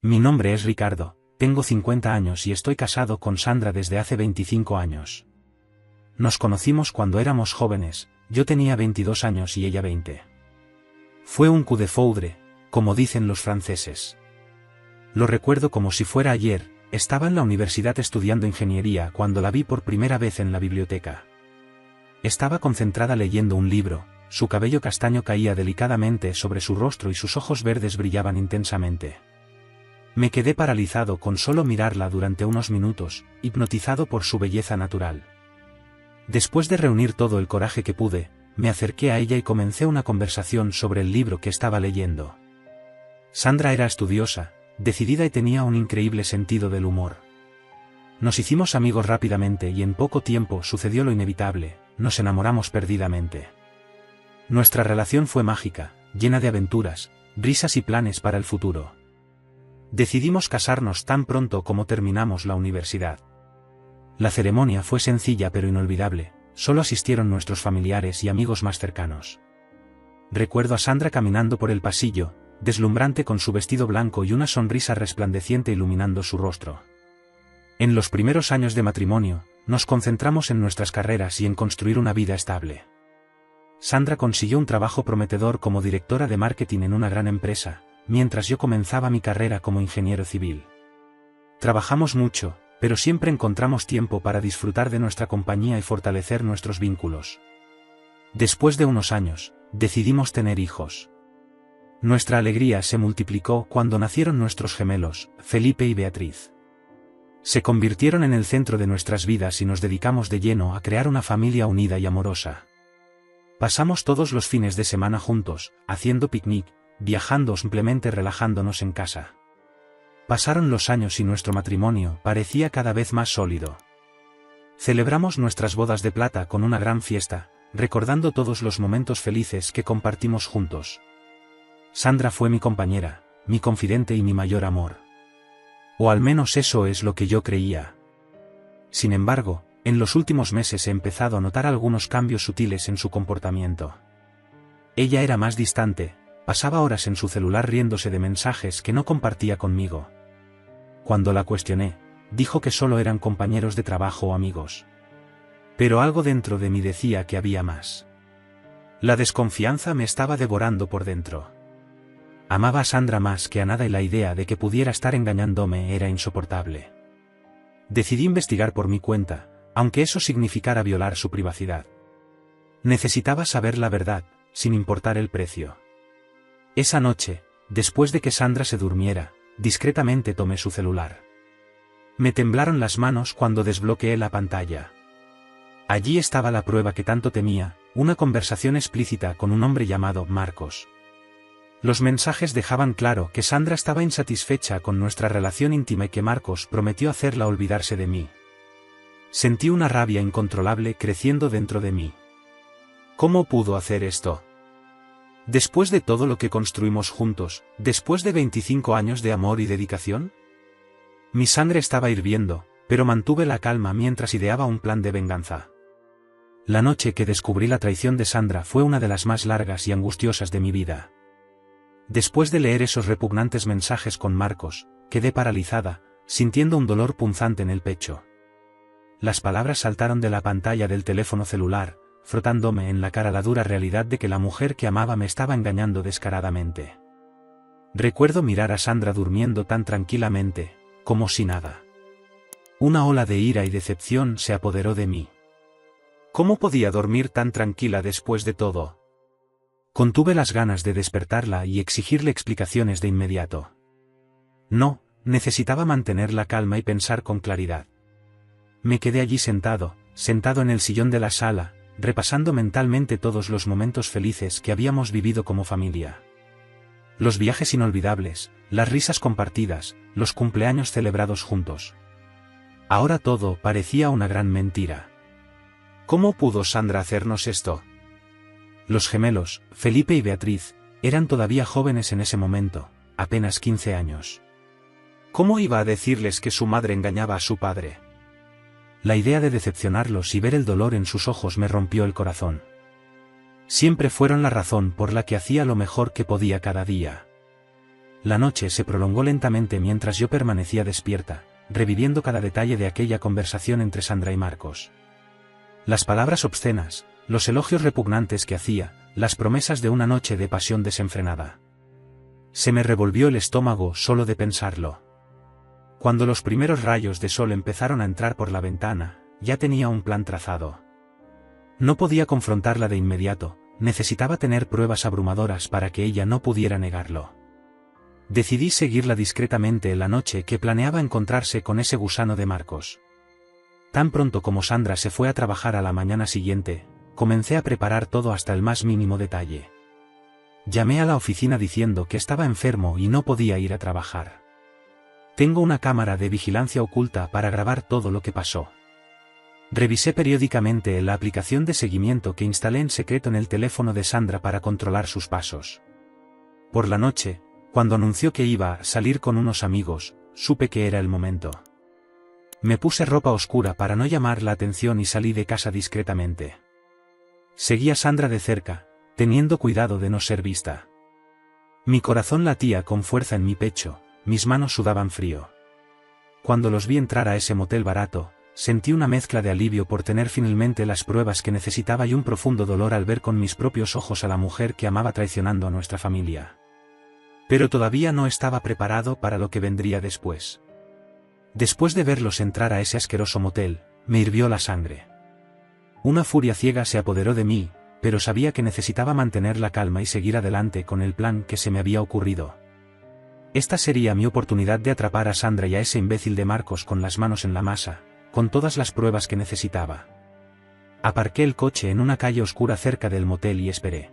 Mi nombre es Ricardo, tengo 50 años y estoy casado con Sandra desde hace 25 años. Nos conocimos cuando éramos jóvenes, yo tenía 22 años y ella 20. Fue un coup de foudre, como dicen los franceses. Lo recuerdo como si fuera ayer, estaba en la universidad estudiando ingeniería cuando la vi por primera vez en la biblioteca. Estaba concentrada leyendo un libro, su cabello castaño caía delicadamente sobre su rostro y sus ojos verdes brillaban intensamente. Me quedé paralizado con solo mirarla durante unos minutos, hipnotizado por su belleza natural. Después de reunir todo el coraje que pude, me acerqué a ella y comencé una conversación sobre el libro que estaba leyendo. Sandra era estudiosa, decidida y tenía un increíble sentido del humor. Nos hicimos amigos rápidamente y en poco tiempo sucedió lo inevitable, nos enamoramos perdidamente. Nuestra relación fue mágica, llena de aventuras, risas y planes para el futuro. Decidimos casarnos tan pronto como terminamos la universidad. La ceremonia fue sencilla pero inolvidable, solo asistieron nuestros familiares y amigos más cercanos. Recuerdo a Sandra caminando por el pasillo, deslumbrante con su vestido blanco y una sonrisa resplandeciente iluminando su rostro. En los primeros años de matrimonio, nos concentramos en nuestras carreras y en construir una vida estable. Sandra consiguió un trabajo prometedor como directora de marketing en una gran empresa, mientras yo comenzaba mi carrera como ingeniero civil. Trabajamos mucho, pero siempre encontramos tiempo para disfrutar de nuestra compañía y fortalecer nuestros vínculos. Después de unos años, decidimos tener hijos. Nuestra alegría se multiplicó cuando nacieron nuestros gemelos, Felipe y Beatriz. Se convirtieron en el centro de nuestras vidas y nos dedicamos de lleno a crear una familia unida y amorosa. Pasamos todos los fines de semana juntos, haciendo picnic, viajando o simplemente relajándonos en casa. Pasaron los años y nuestro matrimonio parecía cada vez más sólido. Celebramos nuestras bodas de plata con una gran fiesta, recordando todos los momentos felices que compartimos juntos. Sandra fue mi compañera, mi confidente y mi mayor amor. O al menos eso es lo que yo creía. Sin embargo, en los últimos meses he empezado a notar algunos cambios sutiles en su comportamiento. Ella era más distante, pasaba horas en su celular riéndose de mensajes que no compartía conmigo. Cuando la cuestioné, dijo que solo eran compañeros de trabajo o amigos. Pero algo dentro de mí decía que había más. La desconfianza me estaba devorando por dentro. Amaba a Sandra más que a nada y la idea de que pudiera estar engañándome era insoportable. Decidí investigar por mi cuenta, aunque eso significara violar su privacidad. Necesitaba saber la verdad, sin importar el precio. Esa noche, después de que Sandra se durmiera, discretamente tomé su celular. Me temblaron las manos cuando desbloqueé la pantalla. Allí estaba la prueba que tanto temía, una conversación explícita con un hombre llamado Marcos. Los mensajes dejaban claro que Sandra estaba insatisfecha con nuestra relación íntima y que Marcos prometió hacerla olvidarse de mí. Sentí una rabia incontrolable creciendo dentro de mí. ¿Cómo pudo hacer esto? Después de todo lo que construimos juntos, después de 25 años de amor y dedicación. Mi sangre estaba hirviendo, pero mantuve la calma mientras ideaba un plan de venganza. La noche que descubrí la traición de Sandra fue una de las más largas y angustiosas de mi vida. Después de leer esos repugnantes mensajes con Marcos, quedé paralizada, sintiendo un dolor punzante en el pecho. Las palabras saltaron de la pantalla del teléfono celular, frotándome en la cara la dura realidad de que la mujer que amaba me estaba engañando descaradamente. Recuerdo mirar a Sandra durmiendo tan tranquilamente, como si nada. Una ola de ira y decepción se apoderó de mí. ¿Cómo podía dormir tan tranquila después de todo? Contuve las ganas de despertarla y exigirle explicaciones de inmediato. No, necesitaba mantener la calma y pensar con claridad. Me quedé allí sentado en el sillón de la sala, repasando mentalmente todos los momentos felices que habíamos vivido como familia. Los viajes inolvidables, las risas compartidas, los cumpleaños celebrados juntos. Ahora todo parecía una gran mentira. ¿Cómo pudo Sandra hacernos esto? Los gemelos, Felipe y Beatriz, eran todavía jóvenes en ese momento, apenas 15 años. ¿Cómo iba a decirles que su madre engañaba a su padre? La idea de decepcionarlos y ver el dolor en sus ojos me rompió el corazón. Siempre fueron la razón por la que hacía lo mejor que podía cada día. La noche se prolongó lentamente mientras yo permanecía despierta, reviviendo cada detalle de aquella conversación entre Sandra y Marcos. Las palabras obscenas, los elogios repugnantes que hacía, las promesas de una noche de pasión desenfrenada. Se me revolvió el estómago solo de pensarlo. Cuando los primeros rayos de sol empezaron a entrar por la ventana, ya tenía un plan trazado. No podía confrontarla de inmediato, necesitaba tener pruebas abrumadoras para que ella no pudiera negarlo. Decidí seguirla discretamente en la noche que planeaba encontrarse con ese gusano de Marcos. Tan pronto como Sandra se fue a trabajar a la mañana siguiente, comencé a preparar todo hasta el más mínimo detalle. Llamé a la oficina diciendo que estaba enfermo y no podía ir a trabajar. Tengo una cámara de vigilancia oculta para grabar todo lo que pasó. Revisé periódicamente la aplicación de seguimiento que instalé en secreto en el teléfono de Sandra para controlar sus pasos. Por la noche, cuando anunció que iba a salir con unos amigos, supe que era el momento. Me puse ropa oscura para no llamar la atención y salí de casa discretamente. Seguí a Sandra de cerca, teniendo cuidado de no ser vista. Mi corazón latía con fuerza en mi pecho, mis manos sudaban frío. Cuando los vi entrar a ese motel barato, sentí una mezcla de alivio por tener finalmente las pruebas que necesitaba y un profundo dolor al ver con mis propios ojos a la mujer que amaba traicionando a nuestra familia. Pero todavía no estaba preparado para lo que vendría después. Después de verlos entrar a ese asqueroso motel, me hirvió la sangre. Una furia ciega se apoderó de mí, pero sabía que necesitaba mantener la calma y seguir adelante con el plan que se me había ocurrido. Esta sería mi oportunidad de atrapar a Sandra y a ese imbécil de Marcos con las manos en la masa, con todas las pruebas que necesitaba. Aparqué el coche en una calle oscura cerca del motel y esperé.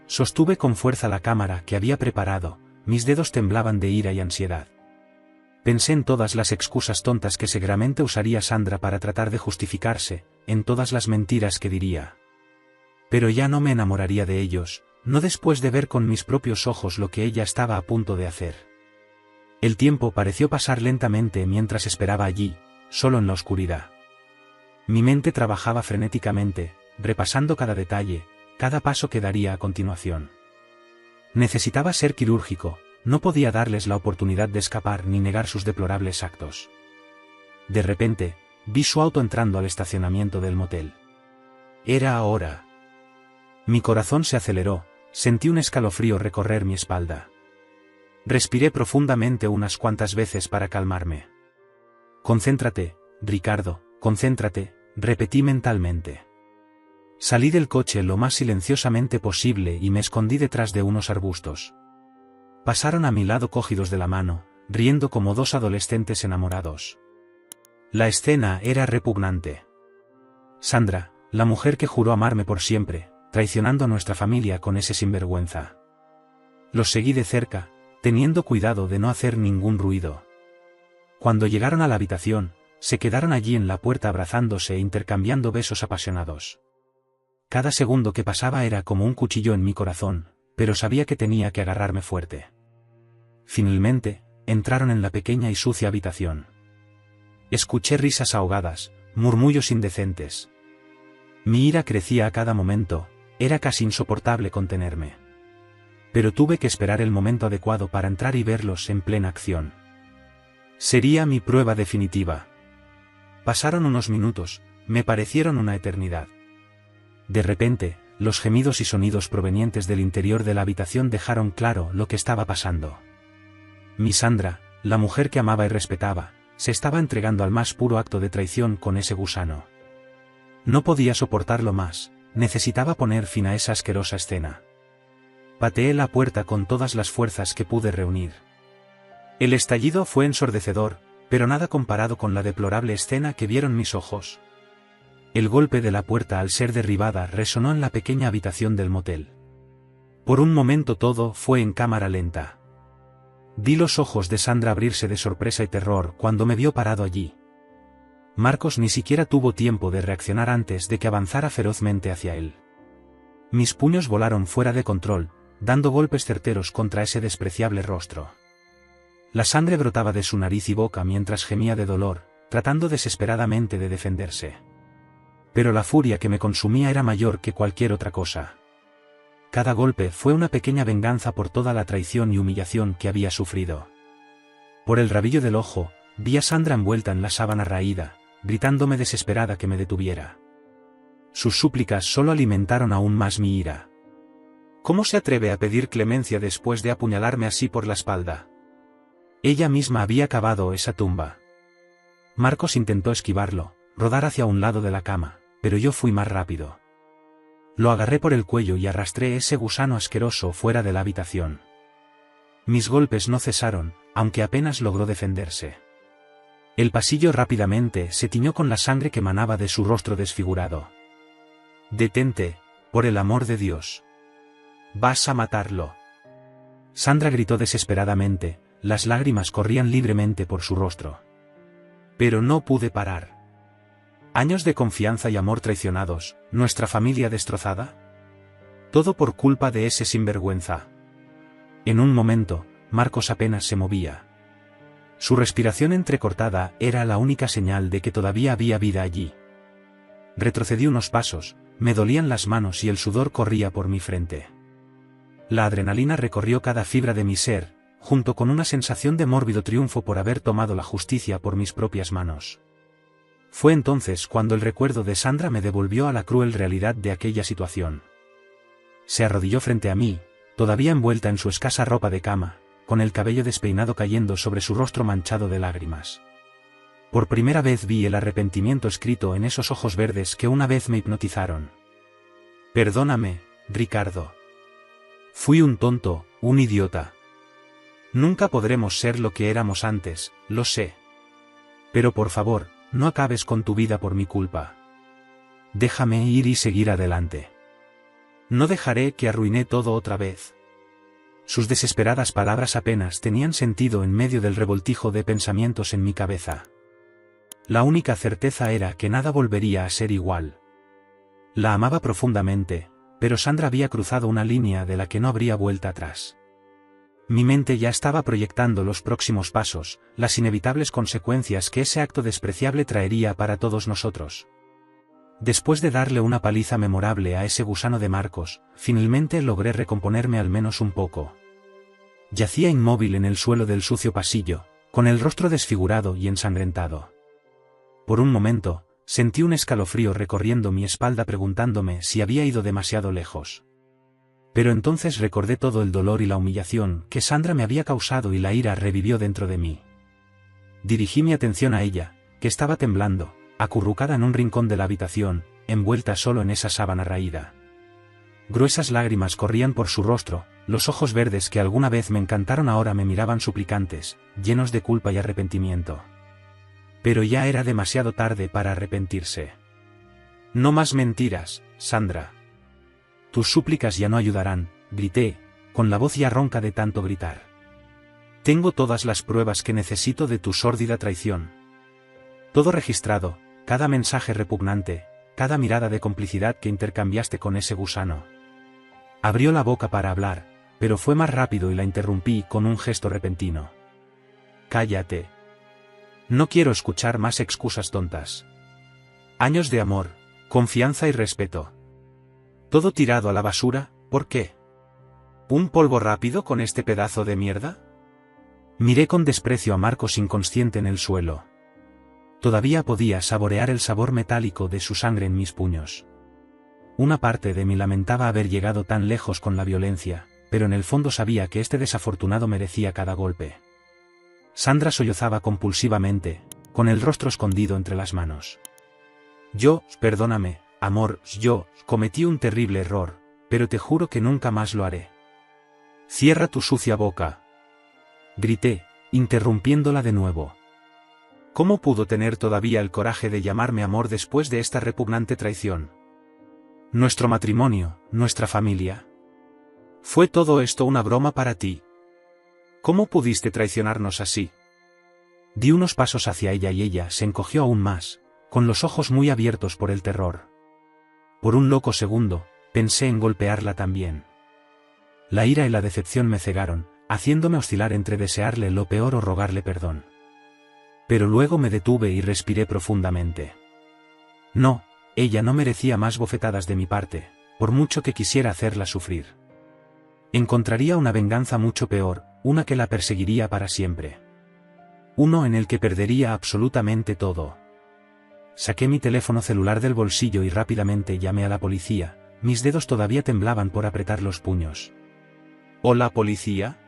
Sostuve con fuerza la cámara que había preparado, mis dedos temblaban de ira y ansiedad. Pensé en todas las excusas tontas que seguramente usaría Sandra para tratar de justificarse, en todas las mentiras que diría. Pero ya no me enamoraría de ellos, no después de ver con mis propios ojos lo que ella estaba a punto de hacer. El tiempo pareció pasar lentamente mientras esperaba allí, solo en la oscuridad. Mi mente trabajaba frenéticamente, repasando cada detalle, cada paso que daría a continuación. Necesitaba ser quirúrgico, no podía darles la oportunidad de escapar ni negar sus deplorables actos. De repente, vi su auto entrando al estacionamiento del motel. Era ahora. Mi corazón se aceleró, sentí un escalofrío recorrer mi espalda. Respiré profundamente unas cuantas veces para calmarme. Concéntrate, Ricardo, concéntrate, repetí mentalmente. Salí del coche lo más silenciosamente posible y me escondí detrás de unos arbustos. Pasaron a mi lado cogidos de la mano, riendo como dos adolescentes enamorados. La escena era repugnante. Sandra, la mujer que juró amarme por siempre, traicionando a nuestra familia con ese sinvergüenza. Los seguí de cerca, teniendo cuidado de no hacer ningún ruido. Cuando llegaron a la habitación, se quedaron allí en la puerta abrazándose e intercambiando besos apasionados. Cada segundo que pasaba era como un cuchillo en mi corazón, pero sabía que tenía que agarrarme fuerte. Finalmente, entraron en la pequeña y sucia habitación. Escuché risas ahogadas, murmullos indecentes. Mi ira crecía a cada momento, era casi insoportable contenerme. Pero tuve que esperar el momento adecuado para entrar y verlos en plena acción. Sería mi prueba definitiva. Pasaron unos minutos, me parecieron una eternidad. De repente, los gemidos y sonidos provenientes del interior de la habitación dejaron claro lo que estaba pasando. Mi Sandra, la mujer que amaba y respetaba, se estaba entregando al más puro acto de traición con ese gusano. No podía soportarlo más, necesitaba poner fin a esa asquerosa escena. Pateé la puerta con todas las fuerzas que pude reunir. El estallido fue ensordecedor, pero nada comparado con la deplorable escena que vieron mis ojos. El golpe de la puerta al ser derribada resonó en la pequeña habitación del motel. Por un momento todo fue en cámara lenta. Vi los ojos de Sandra abrirse de sorpresa y terror cuando me vio parado allí. Marcos ni siquiera tuvo tiempo de reaccionar antes de que avanzara ferozmente hacia él. Mis puños volaron fuera de control, dando golpes certeros contra ese despreciable rostro. La sangre brotaba de su nariz y boca mientras gemía de dolor, tratando desesperadamente de defenderse. Pero la furia que me consumía era mayor que cualquier otra cosa. Cada golpe fue una pequeña venganza por toda la traición y humillación que había sufrido. Por el rabillo del ojo, vi a Sandra envuelta en la sábana raída, gritándome desesperada que me detuviera. Sus súplicas solo alimentaron aún más mi ira. ¿Cómo se atreve a pedir clemencia después de apuñalarme así por la espalda? Ella misma había cavado esa tumba. Marcos intentó esquivarlo, rodar hacia un lado de la cama, pero yo fui más rápido. Lo agarré por el cuello y arrastré ese gusano asqueroso fuera de la habitación. Mis golpes no cesaron, aunque apenas logró defenderse. El pasillo rápidamente se tiñó con la sangre que manaba de su rostro desfigurado. «Detente, por el amor de Dios. Vas a matarlo». Sandra gritó desesperadamente, las lágrimas corrían libremente por su rostro. Pero no pude parar. Años de confianza y amor traicionados, nuestra familia destrozada. Todo por culpa de ese sinvergüenza. En un momento, Marcos apenas se movía. Su respiración entrecortada era la única señal de que todavía había vida allí. Retrocedí unos pasos, me dolían las manos y el sudor corría por mi frente. La adrenalina recorrió cada fibra de mi ser, junto con una sensación de mórbido triunfo por haber tomado la justicia por mis propias manos. Fue entonces cuando el recuerdo de Sandra me devolvió a la cruel realidad de aquella situación. Se arrodilló frente a mí, todavía envuelta en su escasa ropa de cama, con el cabello despeinado cayendo sobre su rostro manchado de lágrimas. Por primera vez vi el arrepentimiento escrito en esos ojos verdes que una vez me hipnotizaron. «Perdóname, Ricardo. Fui un tonto, un idiota. Nunca podremos ser lo que éramos antes, lo sé. Pero por favor, no acabes con tu vida por mi culpa. Déjame ir y seguir adelante. No dejaré que arruiné todo otra vez». Sus desesperadas palabras apenas tenían sentido en medio del revoltijo de pensamientos en mi cabeza. La única certeza era que nada volvería a ser igual. La amaba profundamente, pero Sandra había cruzado una línea de la que no habría vuelta atrás. Mi mente ya estaba proyectando los próximos pasos, las inevitables consecuencias que ese acto despreciable traería para todos nosotros. Después de darle una paliza memorable a ese gusano de Marcos, finalmente logré recomponerme al menos un poco. Yacía inmóvil en el suelo del sucio pasillo, con el rostro desfigurado y ensangrentado. Por un momento, sentí un escalofrío recorriendo mi espalda preguntándome si había ido demasiado lejos. Pero entonces recordé todo el dolor y la humillación que Sandra me había causado y la ira revivió dentro de mí. Dirigí mi atención a ella, que estaba temblando, acurrucada en un rincón de la habitación, envuelta solo en esa sábana raída. Gruesas lágrimas corrían por su rostro, los ojos verdes que alguna vez me encantaron ahora me miraban suplicantes, llenos de culpa y arrepentimiento. Pero ya era demasiado tarde para arrepentirse. «No más mentiras, Sandra. Tus súplicas ya no ayudarán», grité, con la voz ya ronca de tanto gritar. «Tengo todas las pruebas que necesito de tu sórdida traición. Todo registrado, cada mensaje repugnante, cada mirada de complicidad que intercambiaste con ese gusano». Abrió la boca para hablar, pero fue más rápido y la interrumpí con un gesto repentino. «Cállate. No quiero escuchar más excusas tontas. Años de amor, confianza y respeto. Todo tirado a la basura, ¿por qué? ¿Un polvo rápido con este pedazo de mierda?». Miré con desprecio a Marcos inconsciente en el suelo. Todavía podía saborear el sabor metálico de su sangre en mis puños. Una parte de mí lamentaba haber llegado tan lejos con la violencia, pero en el fondo sabía que este desafortunado merecía cada golpe. Sandra sollozaba compulsivamente, con el rostro escondido entre las manos. «Perdóname, amor, yo cometí un terrible error, pero te juro que nunca más lo haré». «Cierra tu sucia boca», grité, interrumpiéndola de nuevo. ¿Cómo pudo tener todavía el coraje de llamarme amor después de esta repugnante traición? Nuestro matrimonio, nuestra familia. ¿Fue todo esto una broma para ti? ¿Cómo pudiste traicionarnos así? Di unos pasos hacia ella y ella se encogió aún más, con los ojos muy abiertos por el terror. Por un loco segundo, pensé en golpearla también. La ira y la decepción me cegaron, haciéndome oscilar entre desearle lo peor o rogarle perdón. Pero luego me detuve y respiré profundamente. No, ella no merecía más bofetadas de mi parte, por mucho que quisiera hacerla sufrir. Encontraría una venganza mucho peor, una que la perseguiría para siempre. Uno en el que perdería absolutamente todo. Saqué mi teléfono celular del bolsillo y rápidamente llamé a la policía, mis dedos todavía temblaban por apretar los puños. ¿Hola, policía?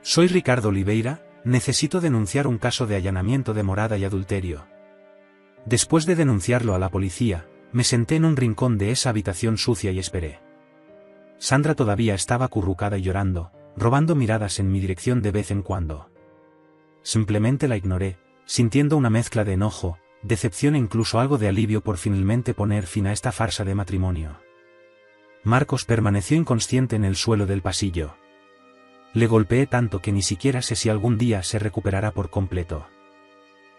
Soy Ricardo Oliveira, necesito denunciar un caso de allanamiento de morada y adulterio. Después de denunciarlo a la policía, me senté en un rincón de esa habitación sucia y esperé. Sandra todavía estaba acurrucada y llorando, robando miradas en mi dirección de vez en cuando. Simplemente la ignoré, sintiendo una mezcla de enojo, decepción e incluso algo de alivio por finalmente poner fin a esta farsa de matrimonio. Marcos permaneció inconsciente en el suelo del pasillo. Le golpeé tanto que ni siquiera sé si algún día se recuperará por completo.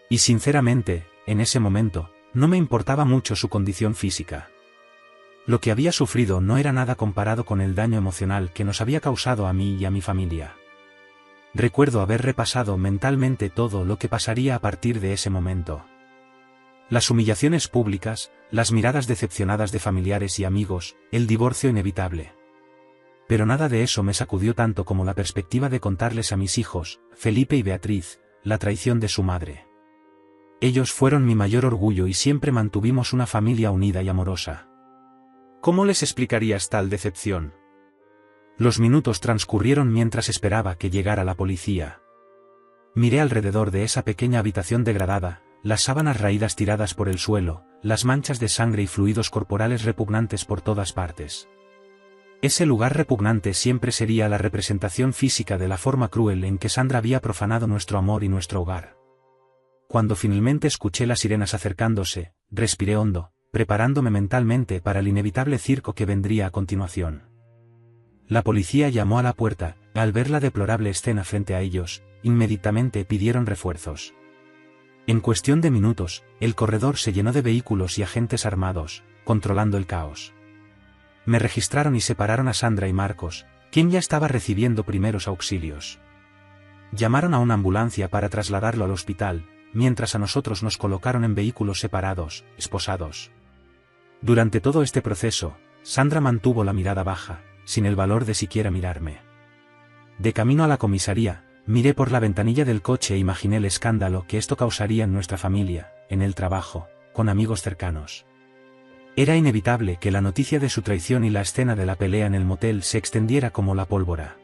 Y sinceramente, en ese momento, no me importaba mucho su condición física. Lo que había sufrido no era nada comparado con el daño emocional que nos había causado a mí y a mi familia. Recuerdo haber repasado mentalmente todo lo que pasaría a partir de ese momento. Las humillaciones públicas, las miradas decepcionadas de familiares y amigos, el divorcio inevitable. Pero nada de eso me sacudió tanto como la perspectiva de contarles a mis hijos, Felipe y Beatriz, la traición de su madre. Ellos fueron mi mayor orgullo y siempre mantuvimos una familia unida y amorosa. ¿Cómo les explicarías tal decepción? Los minutos transcurrieron mientras esperaba que llegara la policía. Miré alrededor de esa pequeña habitación degradada, las sábanas raídas tiradas por el suelo, las manchas de sangre y fluidos corporales repugnantes por todas partes. Ese lugar repugnante siempre sería la representación física de la forma cruel en que Sandra había profanado nuestro amor y nuestro hogar. Cuando finalmente escuché las sirenas acercándose, respiré hondo, preparándome mentalmente para el inevitable circo que vendría a continuación. La policía llamó a la puerta, y al ver la deplorable escena frente a ellos, inmediatamente pidieron refuerzos. En cuestión de minutos, el corredor se llenó de vehículos y agentes armados, controlando el caos. Me registraron y separaron a Sandra y Marcos, quien ya estaba recibiendo primeros auxilios. Llamaron a una ambulancia para trasladarlo al hospital, mientras a nosotros nos colocaron en vehículos separados, esposados. Durante todo este proceso, Sandra mantuvo la mirada baja, sin el valor de siquiera mirarme. De camino a la comisaría, miré por la ventanilla del coche e imaginé el escándalo que esto causaría en nuestra familia, en el trabajo, con amigos cercanos. Era inevitable que la noticia de su traición y la escena de la pelea en el motel se extendiera como la pólvora.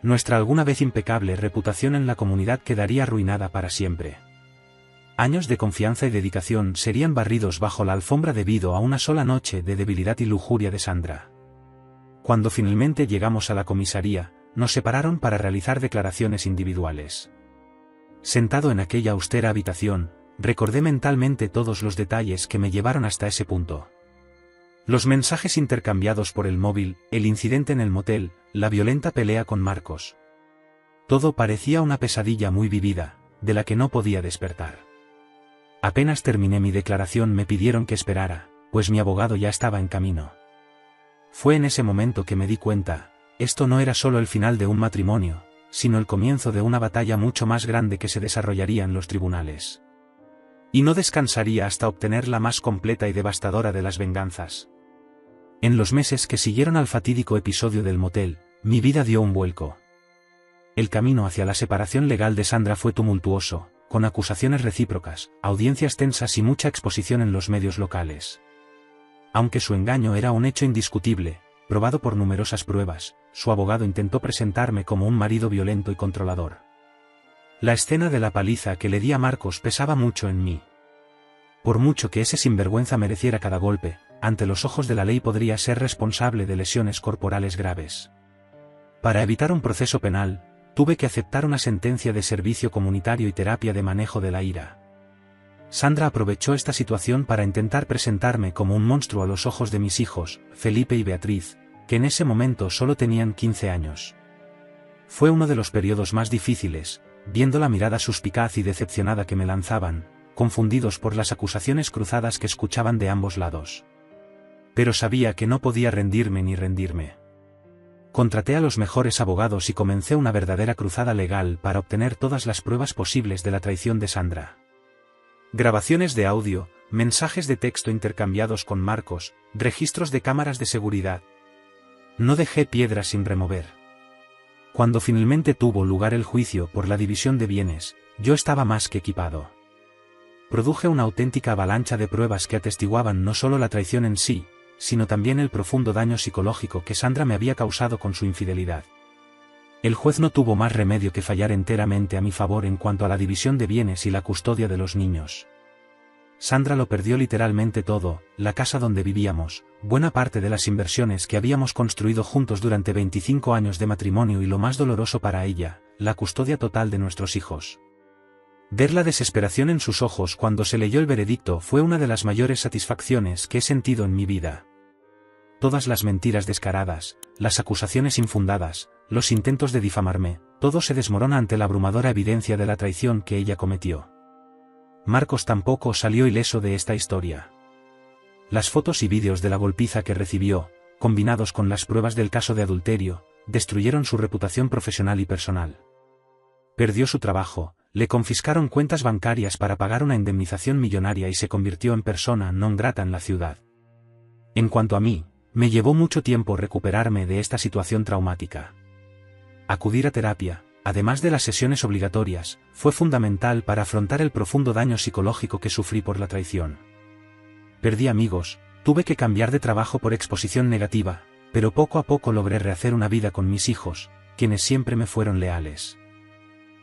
Nuestra alguna vez impecable reputación en la comunidad quedaría arruinada para siempre. Años de confianza y dedicación serían barridos bajo la alfombra debido a una sola noche de debilidad y lujuria de Sandra. Cuando finalmente llegamos a la comisaría, nos separaron para realizar declaraciones individuales. Sentado en aquella austera habitación, recordé mentalmente todos los detalles que me llevaron hasta ese punto. Los mensajes intercambiados por el móvil, el incidente en el motel, la violenta pelea con Marcos. Todo parecía una pesadilla muy vivida, de la que no podía despertar. Apenas terminé mi declaración me pidieron que esperara, pues mi abogado ya estaba en camino. Fue en ese momento que me di cuenta, esto no era solo el final de un matrimonio, sino el comienzo de una batalla mucho más grande que se desarrollaría en los tribunales. Y no descansaría hasta obtener la más completa y devastadora de las venganzas. En los meses que siguieron al fatídico episodio del motel, mi vida dio un vuelco. El camino hacia la separación legal de Sandra fue tumultuoso, con acusaciones recíprocas, audiencias tensas y mucha exposición en los medios locales. Aunque su engaño era un hecho indiscutible, probado por numerosas pruebas, su abogado intentó presentarme como un marido violento y controlador. La escena de la paliza que le di a Marcos pesaba mucho en mí. Por mucho que ese sinvergüenza mereciera cada golpe, ante los ojos de la ley podría ser responsable de lesiones corporales graves. Para evitar un proceso penal, tuve que aceptar una sentencia de servicio comunitario y terapia de manejo de la ira. Sandra aprovechó esta situación para intentar presentarme como un monstruo a los ojos de mis hijos, Felipe y Beatriz, que en ese momento solo tenían 15 años. Fue uno de los periodos más difíciles, viendo la mirada suspicaz y decepcionada que me lanzaban, confundidos por las acusaciones cruzadas que escuchaban de ambos lados. Pero sabía que no podía rendirme ni rendirme. Contraté a los mejores abogados y comencé una verdadera cruzada legal para obtener todas las pruebas posibles de la traición de Sandra. Grabaciones de audio, mensajes de texto intercambiados con Marcos, registros de cámaras de seguridad. No dejé piedra sin remover. Cuando finalmente tuvo lugar el juicio por la división de bienes, yo estaba más que equipado. Produje una auténtica avalancha de pruebas que atestiguaban no solo la traición en sí, sino también el profundo daño psicológico que Sandra me había causado con su infidelidad. El juez no tuvo más remedio que fallar enteramente a mi favor en cuanto a la división de bienes y la custodia de los niños. Sandra lo perdió literalmente todo, la casa donde vivíamos, buena parte de las inversiones que habíamos construido juntos durante 25 años de matrimonio y lo más doloroso para ella, la custodia total de nuestros hijos. Ver la desesperación en sus ojos cuando se leyó el veredicto fue una de las mayores satisfacciones que he sentido en mi vida. Todas las mentiras descaradas, las acusaciones infundadas, los intentos de difamarme, todo se desmorona ante la abrumadora evidencia de la traición que ella cometió. Marcos tampoco salió ileso de esta historia. Las fotos y vídeos de la golpiza que recibió, combinados con las pruebas del caso de adulterio, destruyeron su reputación profesional y personal. Perdió su trabajo, le confiscaron cuentas bancarias para pagar una indemnización millonaria y se convirtió en persona non grata en la ciudad. En cuanto a mí, me llevó mucho tiempo recuperarme de esta situación traumática. Acudir a terapia, además de las sesiones obligatorias, fue fundamental para afrontar el profundo daño psicológico que sufrí por la traición. Perdí amigos, tuve que cambiar de trabajo por exposición negativa, pero poco a poco logré rehacer una vida con mis hijos, quienes siempre me fueron leales.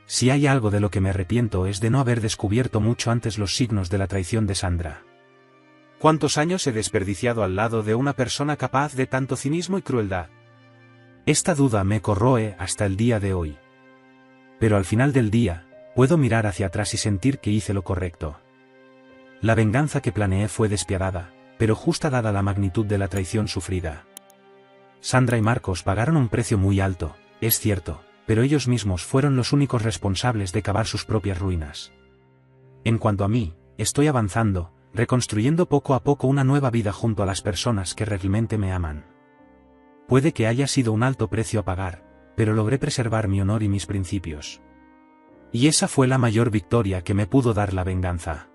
Si hay algo de lo que me arrepiento es de no haber descubierto mucho antes los signos de la traición de Sandra. ¿Cuántos años he desperdiciado al lado de una persona capaz de tanto cinismo y crueldad? Esta duda me corroe hasta el día de hoy. Pero al final del día, puedo mirar hacia atrás y sentir que hice lo correcto. La venganza que planeé fue despiadada, pero justa dada la magnitud de la traición sufrida. Sandra y Marcos pagaron un precio muy alto, es cierto, pero ellos mismos fueron los únicos responsables de cavar sus propias ruinas. En cuanto a mí, estoy avanzando, reconstruyendo poco a poco una nueva vida junto a las personas que realmente me aman. Puede que haya sido un alto precio a pagar, pero logré preservar mi honor y mis principios. Y esa fue la mayor victoria que me pudo dar la venganza.